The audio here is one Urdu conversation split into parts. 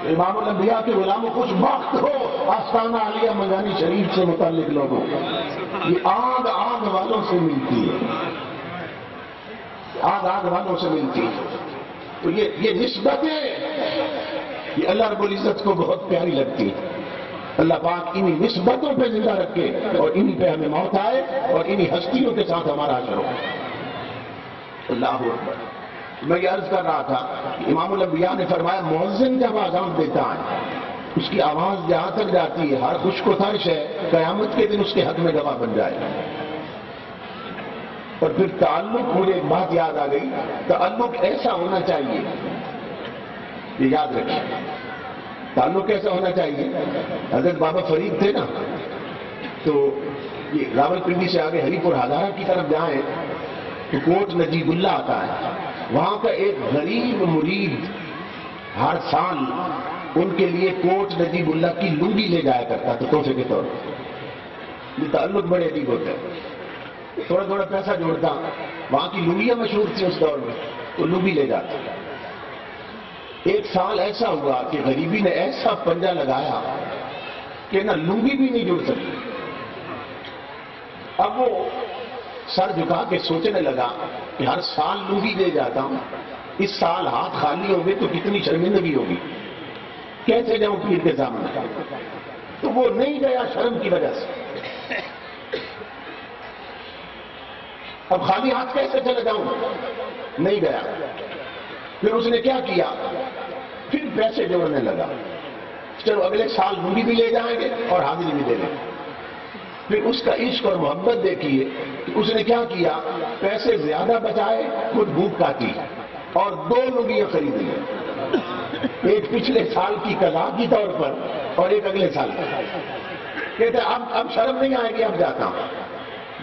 امام الانبیاء کے غلام خوش بخت ہو آستانہ عالیہ منگانی شریف سے متعلق لوگوں، یہ آگ آگ والوں سے ملتی ہے، آگ آگ والوں سے ملتی ہے۔ تو یہ نسبتیں یہ اللہ رب العزت کو بہت پیاری لگتی ہے۔ اللہ پاک انہی نسبتوں پہ زندہ رکھے اور انہی پہ ہمیں موت آئے اور انہی ہستیوں کے ساتھ ہمارا حشر ہو۔ اللہ اکبر۔ میں یہ عرض کر رہا تھا کہ امام الانبیاء نے فرمایا مؤذن جب اذان دیتا ہے اس کی آواز جہاں تک جاتی ہے ہر خشک و ترش ہے قیامت کے دن اس کے حق میں گواہ بن جائے گا۔ اور پھر تعلق، مجھے ایک بات یاد آ گئی، تعلق ایسا ہونا چاہیے، یہ یاد رکھیں، تعلق ایسا ہونا چاہیے۔ حضرت بابا فرید تھے نا، تو یہ راول پنڈی سے آگے ہری پور ہزارہ کی طرف جائیں تو کوٹ نجیب اللہ آتا ہے، وہاں کا ایک غریب مرید ہر سال ان کے لیے کوٹ نجیب اللہ کی لنگی لے جایا کرتا تھا تحفے کے طور پر۔ یہ تعلق بڑے عجیب ہوتا ہے، تھوڑا تھوڑا پیسہ جوڑتا، وہاں کی لنگیاں مشہور تھیں اس دور میں، تو لنگی لے جاتا۔ ایک سال ایسا ہوا کہ غریبی نے ایسا پنجہ لگایا کہ نہ لنگی بھی نہیں جڑ سکی۔ اب وہ سر جھکا کے سوچنے لگا کہ ہر سال لنگی دے جاتا ہوں، اس سال ہاتھ خالی ہو گئے تو کتنی شرمندگی ہوگی، کیسے جاؤں پیر کے سامنے؟ تو وہ نہیں گیا شرم کی وجہ سے۔ اب خالی ہاتھ کیسے چلے جاؤں؟ نہیں گیا۔ پھر اس نے کیا کیا؟ پھر پیسے جوڑنے لگا، چلو اگلے سال لنگی بھی لے جائیں گے اور حاضری بھی دے لیں۔ پھر اس کا عشق اور محبت دیکھیے کہ اس نے کیا کیا، پیسے زیادہ بچائے، خود بھوک کاٹی اور 2 لنگیاں خرید لی، ایک پچھلے سال کی قضا کی طور پر اور ایک اگلے سال کی۔ کہتے اب شرم نہیں آئے گی، اب جاتا ہوں۔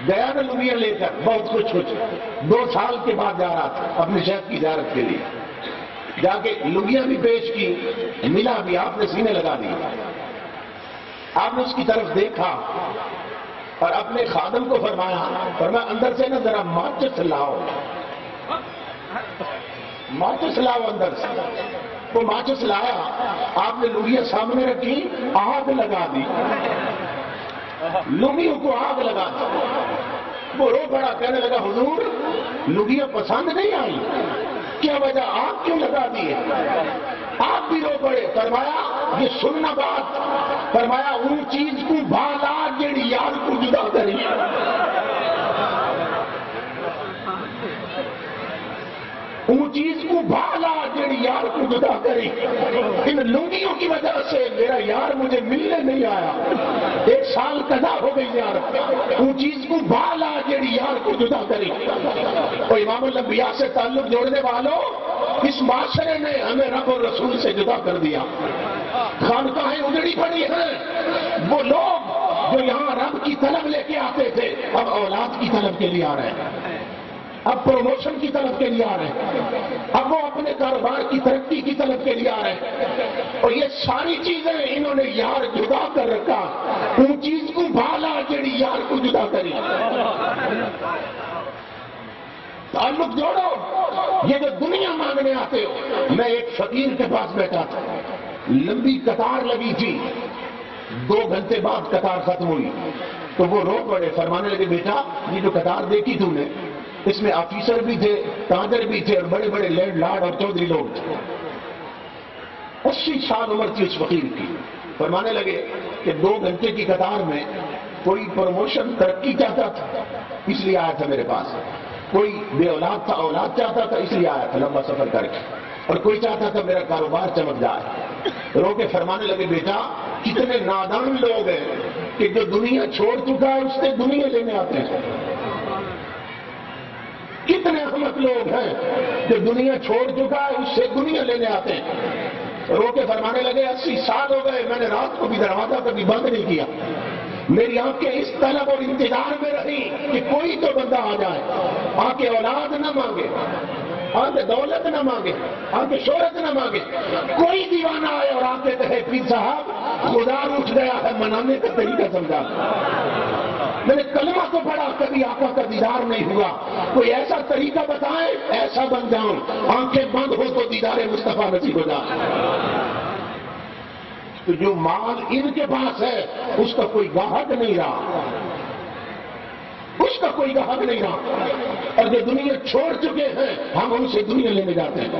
گیا نا لنگیاں لے کر بہت کچھ 2 سال کے بعد جا رہا تھا اپنے شیخ کی زیارت کے لیے، جا کے لنگیاں بھی پیش کی، ملا بھی، آپ نے سینے لگا دی۔ آپ نے اس کی طرف دیکھا اور اپنے خادم کو فرمایا اندر سے نا ذرا ماچس لاؤ، ماچس لاؤ اندر سے۔ وہ ماچس لایا، آپ نے لنگیاں سامنے رکھی، آگ لگا دی، لنگیوں کو آگ لگا دی۔ وہ رو پڑا، کہنے لگا حضور لنگیاں پسند نہیں آئی، کیا وجہ، آگ کیوں لگا دی ہے؟ آپ بھی رو پڑے۔ فرمایا یہ سننا بات، فرمایا ان چیز کو بھالا جیڑی یار کو جدا کری۔ ان چیز کو بھالا جیڑی یار کو جدا کری۔ ان لنگیوں کی وجہ سے میرا یار مجھے ملنے نہیں آیا، 1 سال قضا ہو گئی یار۔ ان چیز کو بھالا جیڑی یار کو جدا کری۔ اور امام الانبیاء سے تعلق جوڑنے والوں، اس معاشرے نے ہمیں رب اور رسول سے جدا کر دیا۔ خانقاہیں اجڑی پڑی ہیں، وہ لوگ جو یہاں رب کی طلب لے کے آتے تھے اب اولاد کی طلب کے لیے آ رہے ہیں، اب پروموشن کی طلب کے لیے آ رہے ہیں، اب وہ اپنے کاروبار کی ترقی کی طلب کے لیے آ رہے ہیں، اور یہ ساری چیزیں انہوں نے یار جدا کر رکھا۔ ان چیز کو بھالا جیڑی یار کو جدا کری۔ تعلق جوڑو۔ یہ جو دنیا مانگنے آتے ہو، میں ایک فقیر کے پاس بیٹھا تھا، لمبی قطار لگی تھی، 2 گھنٹے بعد قطار ختم ہوئی تو وہ رو پڑے، فرمانے لگے بیٹا یہ جو قطار دیکھی تم نے، اس میں آفیسر بھی تھے، تاجر بھی تھے اور بڑے بڑے لینڈ لارڈ اور چودھری لوگ تھے۔ 80 سال عمر تھی اس فقیر کی۔ فرمانے لگے کہ 2 گھنٹے کی قطار میں کوئی پروموشن ترقی چاہتا تھا اس لیے آیا تھا میرے پاس، کوئی بے اولاد تھا اولاد چاہتا تھا اس لیے آیا تھا لمبا سفر کر کے، اور کوئی چاہتا تھا میرا کاروبار چمک جائے۔ رو کے فرمانے لگے بیٹا کتنے نادان لوگ ہیں کہ جو دنیا چھوڑ چکا ہے اس سے دنیا لینے آتے ہیں، کتنے احمق لوگ ہیں جو دنیا چھوڑ چکا ہے اس سے دنیا لینے آتے ہیں۔ رو کے فرمانے لگے 80 سال ہو گئے میں نے رات کو بھی دروازہ کبھی بند نہیں کیا، میری آنکھیں اس طلب اور انتظار میں رہی کہ کوئی تو بندہ آ جائے، آ کے اولاد نہ مانگے، آ کے دولت نہ مانگے، آ کے شہرت نہ مانگے، کوئی دیوانہ آئے اور آ کے کہے پیر صاحب خدا اٹھ گیا ہے، منانے کا طریقہ سمجھا۔ میں نے کلمہ تو پڑھا، کبھی آقا کا دیدار نہیں ہوا، کوئی ایسا طریقہ بتائیں ایسا بن جاؤں، آنکھیں بند ہو تو دیدار مصطفیٰ نصیب ہو جائے۔ تو جو مال ان کے پاس ہے اس کا کوئی گاہک نہیں رہا، اس کا کوئی گاہک نہیں رہا، اور جو دنیا چھوڑ چکے ہیں ہم ان سے دنیا لینے جاتے ہیں۔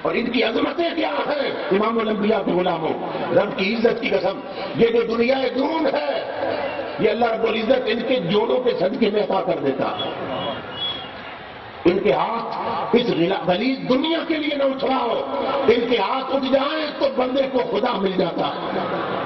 اور ان کی عظمتیں کیا ہیں؟ امام الانبیاء کے غلاموں، رب کی عزت کی قسم، یہ جو دنیا دون ہے یہ اللہ رب العزت ان کے جوڑوں کے صدقے میں عطا کر دیتا ہے۔ ان کے ہاتھ اس غلیظ دنیا کے لیے نہ اٹھاؤ، ان کے ہاتھ اٹھ جائیں تو بندے کو خدا مل جاتا ہے۔